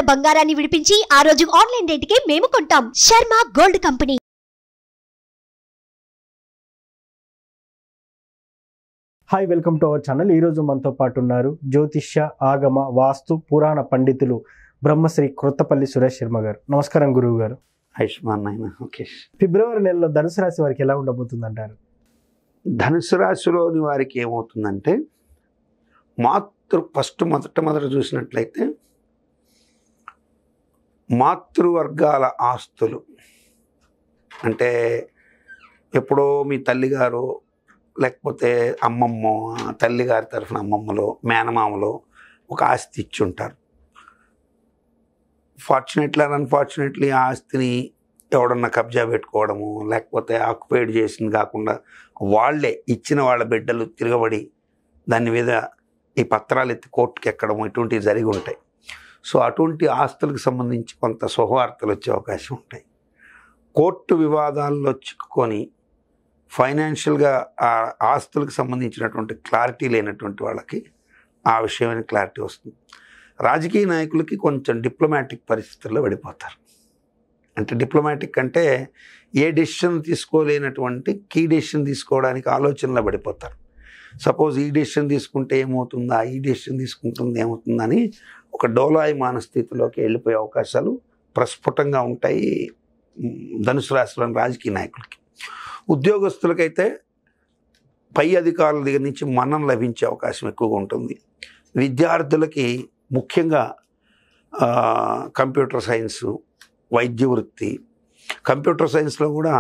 గ్రాముల బంగారాన్ని విడిపించి ఆ రోజు ఆన్లైన్ రేటుకే మేము కొంటాం. Sharma gold company. Hi, welcome to our channel. ఈరోజు మనతో పాటు ఉన్నారు జ్యోతిష్య, ఆగమ, వాస్తు, పురాణ పండితులు బ్రహ్మశ్రీ క్రొత్తపల్లి సురేష్ శర్మ గారు. నమస్కారం గురువు గారు. ఆయుష్మాన్ నాయన. ఓకే. ఫిబ్రవరి నెలలో ధనుసు రాశి వారికి ఎలా ఉండబోతుంది అంటారు? ధనుసు రాశిలోని వారికి ఏమవుతుందంటే మొదట చూసినట్లయితే మాతృవర్గాల ఆస్తులు, అంటే ఎప్పుడో మీ తల్లిగారు లేకపోతే అమ్మమ్మో, తల్లిగారి తరఫున అమ్మమ్మలో, మేనమామలో ఒక ఆస్తి ఇచ్చి ఉంటారు. ఫార్చునేట్లీ అండ్ అన్ఫార్చునేట్లీ ఆ ఆస్తిని ఎవడన్నా కబ్జా పెట్టుకోవడము, లేకపోతే ఆక్యుపైడ్ చేసింది కాకుండా వాళ్ళే ఇచ్చిన వాళ్ళ బిడ్డలు తిరగబడి దాని మీద ఈ పత్రాలు ఎత్తి కోర్టుకి ఎక్కడము, ఇటువంటివి జరిగి ఉంటాయి. సో అటువంటి ఆస్తులకు సంబంధించి కొంత శుభవార్తలు వచ్చే అవకాశం ఉంటాయి. కోర్టు వివాదాల్లో చిక్కుకొని ఫైనాన్షియల్గా ఆ ఆస్తులకు సంబంధించినటువంటి క్లారిటీ లేనటువంటి వాళ్ళకి ఆ విషయమైన క్లారిటీ వస్తుంది. రాజకీయ నాయకులకి కొంచెం డిప్లొమాటిక్ పరిస్థితుల్లో పడిపోతారు. అంటే డిప్లొమాటిక్ అంటే ఏ డెసిషన్ తీసుకోలేనటువంటి కీ డెసిషన్ తీసుకోవడానికి ఆలోచనలో పడిపోతారు. సపోజ్ ఈ డెసిషన్ తీసుకుంటే ఏమవుతుందా, ఈ డెసిషన్ తీసుకుంటుంది ఏమవుతుందా అని ఒక డోలాయమాన స్థితిలోకి వెళ్ళిపోయే అవకాశాలు ప్రస్ఫుటంగా ఉంటాయి ధనుసు రాశిలోని రాజకీయ నాయకులకి. ఉద్యోగస్తులకైతే పై అధికారుల దగ్గర నుంచి మన్నన లభించే అవకాశం ఎక్కువగా ఉంటుంది. విద్యార్థులకి ముఖ్యంగా కంప్యూటర్ సైన్సు, వైద్య వృత్తి, కంప్యూటర్ సైన్స్లో కూడా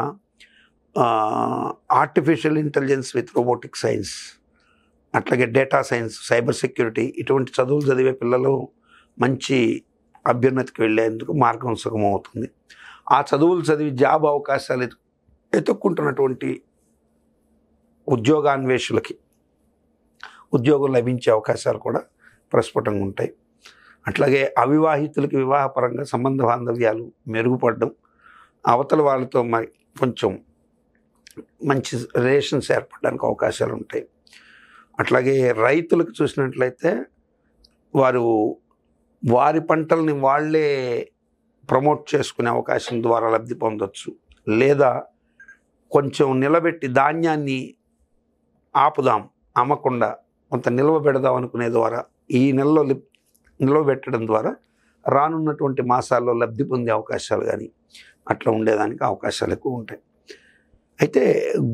artificial intelligence with robotic science, అట్లాగే డేటా సైన్స్, సైబర్ సెక్యూరిటీ, ఇటువంటి చదువులు చదివే పిల్లలు మంచి అభ్యున్నతికి వెళ్ళేందుకు మార్గం సుగమవుతుంది. ఆ చదువులు చదివి జాబ్ అవకాశాలు ఎత్తుక్కుంటున్నటువంటి ఉద్యోగాన్వేషులకి ఉద్యోగం లభించే అవకాశాలు కూడా ప్రస్ఫుటంగా ఉంటాయి. అట్లాగే అవివాహితులకి వివాహపరంగా సంబంధ బాంధవ్యాలు మెరుగుపడడం, అవతల వాళ్ళతో కొంచెం మంచి రిలేషన్స్ ఏర్పడడానికి అవకాశాలు ఉంటాయి. అట్లాగే రైతులకు చూసినట్లయితే వారి పంటల్ని వాళ్ళే ప్రమోట్ చేసుకునే అవకాశం ద్వారా లబ్ధి పొందొచ్చు. లేదా కొంచెం నిలబెట్టి ధాన్యాన్ని ఆపుదాం, అమ్మకుండా కొంత నిల్వ పెడదాం అనుకునే ద్వారా ఈ నెలలో నిల్వ పెట్టడం ద్వారా రానున్నటువంటి మాసాల్లో లబ్ధి పొందే అవకాశాలు కానీ అట్లా ఉండేదానికి అవకాశాలు ఎక్కువ ఉంటాయి. అయితే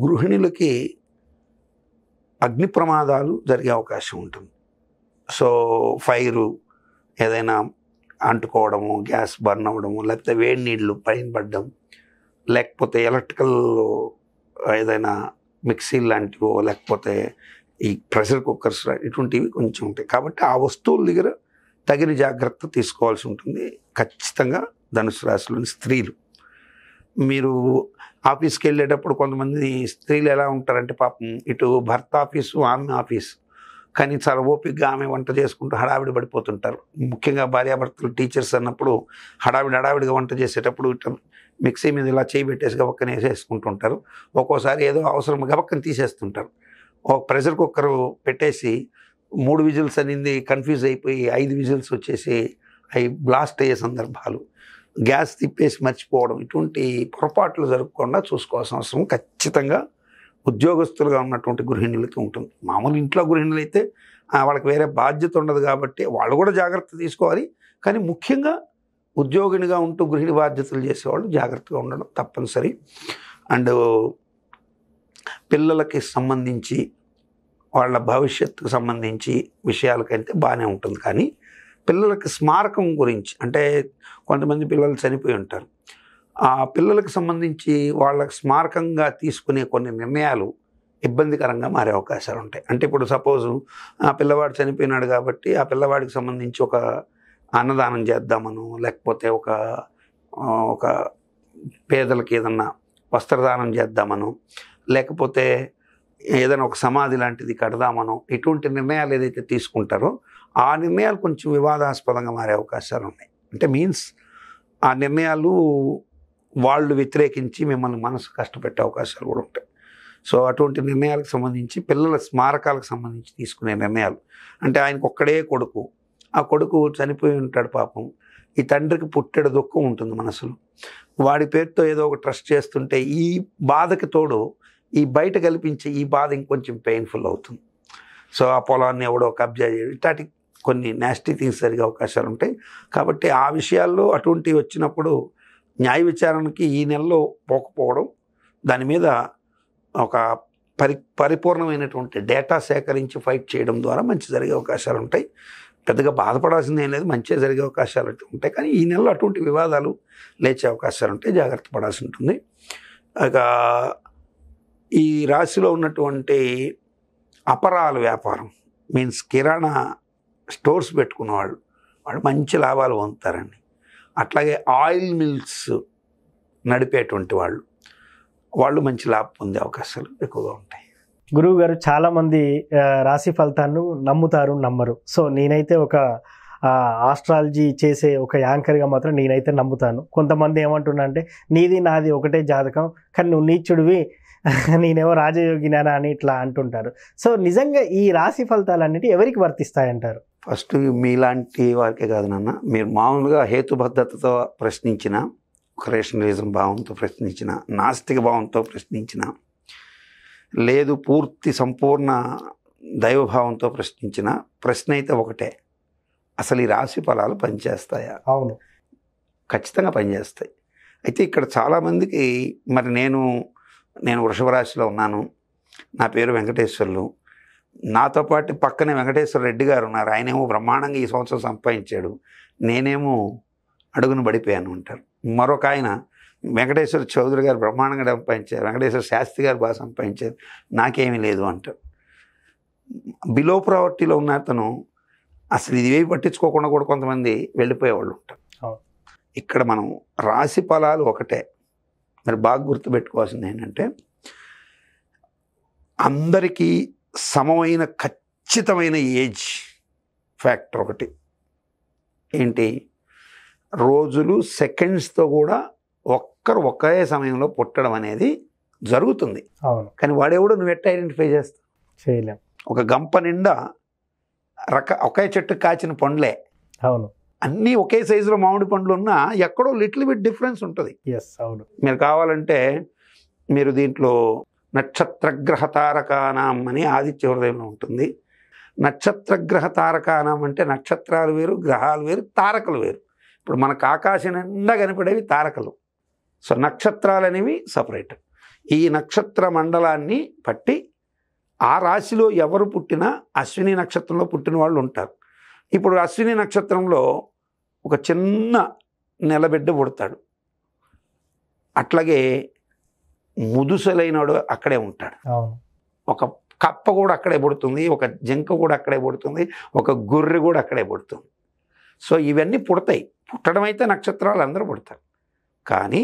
గృహిణులకి అగ్ని ప్రమాదాలు జరిగే అవకాశం ఉంటుంది. సో ఫైరు ఏదైనా అంటుకోవడము, గ్యాస్ బర్న్ అవ్వడము, లేకపోతే వేడి నీళ్ళు పైన పడడం, లేకపోతే ఎలక్ట్రికల్ ఏదైనా మిక్సీలు లాంటివో, లేకపోతే ఈ ప్రెషర్ కుక్కర్స్ ఇటువంటివి కొంచెం ఉంటాయి. కాబట్టి ఆ వస్తువుల దగ్గర తగిన జాగ్రత్త తీసుకోవాల్సి ఉంటుంది ఖచ్చితంగా ధనుసు రాశిలోని స్త్రీలు. మీరు ఆఫీస్కి వెళ్ళేటప్పుడు కొంతమంది స్త్రీలు ఎలా ఉంటారంటే పాపం ఇటు భర్త ఆఫీసు, ఆమె ఆఫీసు, కానీ చాలా ఓపికగా ఆమె వంట చేసుకుంటూ హడావిడి పడిపోతుంటారు. ముఖ్యంగా భార్యాభర్తలు టీచర్స్ అన్నప్పుడు హడావిడిగా వంట చేసేటప్పుడు ఇట్లా మిక్సీ మీద ఇలా చేయి పెట్టేసి గబక్కన వేసేసుకుంటుంటారు. ఒక్కోసారి ఏదో అవసరం గబక్కన తీసేస్తుంటారు. ఒక ప్రెషర్ కుక్కర్ పెట్టేసి 3 విజిల్స్ అనింది కన్ఫ్యూజ్ అయిపోయి 5 విజిల్స్ వచ్చేసి అవి బ్లాస్ట్ అయ్యే సందర్భాలు, గ్యాస్ తిప్పేసి మర్చిపోవడం, ఇటువంటి పొరపాట్లు జరగకుండా చూసుకోవాల్సిన అవసరం ఖచ్చితంగా ఉద్యోగస్తులుగా ఉన్నటువంటి గృహిణులకి ఉంటుంది. మామూలు ఇంట్లో గృహిణులు అయితే వాళ్ళకి వేరే బాధ్యత ఉండదు కాబట్టి వాళ్ళు కూడా జాగ్రత్త తీసుకోవాలి. కానీ ముఖ్యంగా ఉద్యోగినిగా ఉంటూ గృహిణి బాధ్యతలు చేసేవాళ్ళు జాగ్రత్తగా ఉండడం తప్పనిసరి. అండ్ పిల్లలకి సంబంధించి వాళ్ళ భవిష్యత్తుకు సంబంధించి విషయాలకైతే బాగానే ఉంటుంది. కానీ పిల్లలకి స్మారకం గురించి, అంటే కొంతమంది పిల్లలు చనిపోయి ఉంటారు, ఆ పిల్లలకు సంబంధించి వాళ్ళకి స్మారకంగా తీసుకునే కొన్ని నిర్ణయాలు ఇబ్బందికరంగా మారే అవకాశాలు ఉంటాయి. అంటే ఇప్పుడు సపోజు ఆ పిల్లవాడు చనిపోయినాడు కాబట్టి ఆ పిల్లవాడికి సంబంధించి ఒక అన్నదానం చేద్దామను, లేకపోతే ఒక పేదలకి ఏదన్నా వస్త్రదానం చేద్దామను, లేకపోతే ఏదైనా ఒక సమాధి లాంటిది కడదామనో, ఇటువంటి నిర్ణయాలు ఏదైతే తీసుకుంటారో ఆ నిర్ణయాలు కొంచెం వివాదాస్పదంగా మారే అవకాశాలు ఉన్నాయి. అంటే మీన్స్ ఆ నిర్ణయాలు వాళ్ళు వ్యతిరేకించి మిమ్మల్ని మనసు కష్టపెట్టే అవకాశాలు కూడా ఉంటాయి. సో అటువంటి నిర్ణయాలకు సంబంధించి పిల్లల స్మారకాలకు సంబంధించి తీసుకునే నిర్ణయాలు, అంటే ఆయనకు ఒక్కడే కొడుకు, ఆ కొడుకు చనిపోయి ఉంటాడు పాపం. ఈ తండ్రికి పుట్టెడు దుఃఖం ఉంటుంది మనసులో. వాడి పేరుతో ఏదో ఒక ట్రస్ట్ చేస్తుంటే ఈ బాధకి తోడు ఈ బయట కల్పించే ఈ బాధ ఇంకొంచెం పెయిన్ఫుల్ అవుతుంది. సో ఆ పొలాన్ని ఎవడో కబ్జా చేయడం, ఇట్లాంటి కొన్ని నాస్టీ థింగ్స్ జరిగే అవకాశాలు ఉంటాయి. కాబట్టి ఆ విషయాల్లో అటువంటివి వచ్చినప్పుడు న్యాయ విచారణకి ఈ నెలలో పోకపోవడం, దాని మీద ఒక పరిపూర్ణమైనటువంటి డేటా సేకరించి ఫైట్ చేయడం ద్వారా మంచి జరిగే అవకాశాలు ఉంటాయి. పెద్దగా బాధపడాల్సింది ఏం లేదు, మంచిగా జరిగే అవకాశాలు ఉంటాయి. కానీ ఈ నెలలో అటువంటి వివాదాలు లేచే అవకాశాలు ఉంటాయి, జాగ్రత్త పడాల్సి ఉంటుంది. ఇక ఈ రాశిలో ఉన్నటువంటి అపరాల వ్యాపారం మీన్స్ కిరాణా స్టోర్స్ పెట్టుకున్న వాళ్ళు మంచి లాభాలు పొందుతారండి. అట్లాగే ఆయిల్ మిల్స్ నడిపేటువంటి వాళ్ళు మంచి లాభం పొందే అవకాశాలు ఎక్కువగా ఉంటాయి. గురువు గారు, చాలామంది రాశి ఫలితాలను నమ్ముతారు, నమ్మరు. సో నేనైతే ఒక ఆస్ట్రాలజీ చేసే ఒక యాంకర్గా మాత్రం నేనైతే నమ్ముతాను. కొంతమంది ఏమంటున్నా అంటే నీది నాది ఒకటే జాతకం, కానీ నువ్వు నీచుడివి, నేనేమో రాజయోగినా అని ఇట్లా అంటుంటారు. సో నిజంగా ఈ రాశి ఫలితాలన్నిటి ఎవరికి వర్తిస్తాయంటారు? ఫస్ట్ మీలాంటి వారికే కాదు నాన్న, మీరు మామూలుగా హేతుబద్ధతతో ప్రశ్నించిన, ఒక రేషనలిజం భావంతో ప్రశ్నించిన, నాస్తిక భావంతో ప్రశ్నించిన, లేదు పూర్తి సంపూర్ణ దైవభావంతో ప్రశ్నించిన ప్రశ్న అయితే ఒకటే, అసలు ఈ రాశి ఫలాలు పనిచేస్తాయా? అవును, ఖచ్చితంగా పనిచేస్తాయి. అయితే ఇక్కడ చాలామందికి మరి నేను వృషభ రాశిలో ఉన్నాను, నా పేరు వెంకటేశ్వర్లు, నాతో పాటు పక్కనే వెంకటేశ్వర రెడ్డి గారు ఉన్నారు, ఆయనేమో బ్రహ్మాండంగా ఈ సంవత్సరం సంపాదించాడు, నేనేమో అడుగును పడిపోయాను అంటారు. మరొక ఆయన వెంకటేశ్వర చౌదరి గారు బ్రహ్మాండంగా సంపాదించారు, వెంకటేశ్వర శాస్త్రి గారు బాగా సంపాదించారు, నాకేమీ లేదు అంటారు. బిలో ప్రావర్టీలో ఉన్న అతను అసలు ఇవేవి పట్టించుకోకుండా కూడా కొంతమంది వెళ్ళిపోయేవాళ్ళు ఉంటారు. ఇక్కడ మనం రాశి ఫలాలు ఒకటే, మరి బాగా గుర్తుపెట్టుకోవాల్సింది ఏంటంటే అందరికీ సమమైన ఖచ్చితమైన ఏజ్ ఫ్యాక్టర్ ఒకటి ఏంటి, రోజులు సెకండ్స్తో కూడా ఒకే సమయంలో పుట్టడం అనేది జరుగుతుంది. అవును, కానీ వాడెవడో నువ్వు ఎట్లా ఐడెంటిఫై చేస్తావు? చేయలేం. ఒక గంప నిండా ఒకే చెట్టు కాచిన పండ్లే, అవును, అన్నీ ఒకే సైజులో మామిడి పండ్లు ఉన్నా ఎక్కడో లిటిల్ బిట్ డిఫరెన్స్ ఉంటుంది. ఎస్, అవును. మీరు కావాలంటే మీరు దీంట్లో నక్షత్రగ్రహ తారకానాం అని ఆదిత్య హృదయంలో ఉంటుంది. నక్షత్రగ్రహ తారకానాం అంటే నక్షత్రాలు వేరు, గ్రహాలు వేరు, తారకలు వేరు. ఇప్పుడు మనకు ఆకాశం నిండా కనిపడేవి తారకలు, సో నక్షత్రాలు అనేవి సపరేట్. ఈ నక్షత్ర మండలాన్ని బట్టి ఆ రాశిలో ఎవరు పుట్టినా అశ్విని నక్షత్రంలో పుట్టిన వాళ్ళు ఉంటారు. ఇప్పుడు అశ్విని నక్షత్రంలో ఒక చిన్న నెలబిడ్డ పుడతాడు, అట్లాగే ముదుసలైనడు అక్కడే ఉంటాడు, ఒక కప్ప కూడా అక్కడే పుడుతుంది, ఒక జింక కూడా అక్కడే పుడుతుంది, ఒక గొర్రె కూడా అక్కడే పుడుతుంది. సో ఇవన్నీ పుడతాయి. పుట్టడం అయితే నక్షత్రాలు అందరూ పుడతారు. కానీ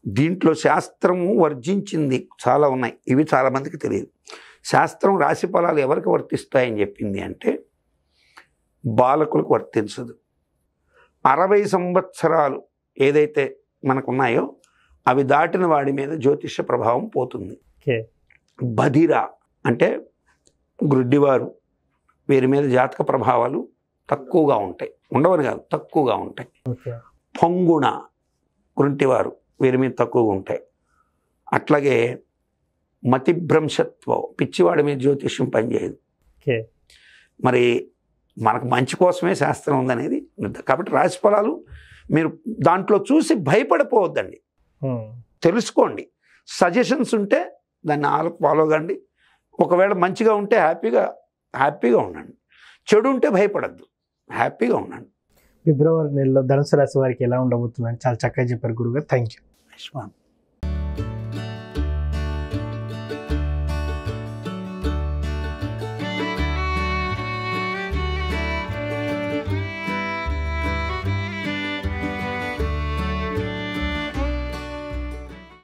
దీంట్లో శాస్త్రము వర్జించింది చాలా ఉన్నాయి, ఇవి చాలామందికి తెలియదు. శాస్త్రం రాశి ఫలాలు ఎవరికి వర్తిస్తాయని చెప్పింది అంటే బాలకులకు వర్తించదు. 60 సంవత్సరాలు ఏదైతే మనకున్నాయో అవి దాటిన వాడి మీద జ్యోతిష ప్రభావం పోతుంది. బధిర అంటే గ్రుడ్డివారు, వీరి మీద జాతక ప్రభావాలు తక్కువగా ఉంటాయి, ఉండవని కాదు తక్కువగా ఉంటాయి. పొంగుణ గుంటివారు, వీరి మీద తక్కువగా ఉంటాయి. అట్లాగే మతిభ్రంశత్వం, పిచ్చివాడి మీద జ్యోతిష్యం పనిచేయదు. మరి మనకు మంచి కోసమే శాస్త్రం ఉందనేది. కాబట్టి రాశి ఫలాలు మీరు దాంట్లో చూసి భయపడిపోవద్దండి, తెలుసుకోండి. సజెషన్స్ ఉంటే దాన్ని ఫాలో కండి. ఒకవేళ మంచిగా ఉంటే హ్యాపీగా ఉండండి, చెడు ఉంటే భయపడద్దు, హ్యాపీగా ఉండండి. ఫిబ్రవరి నెలలో ధనుసు రాశి వారికి ఎలా ఉండబోతుందని చాలా చక్కగా చెప్పారు గురుగారు. Thank you.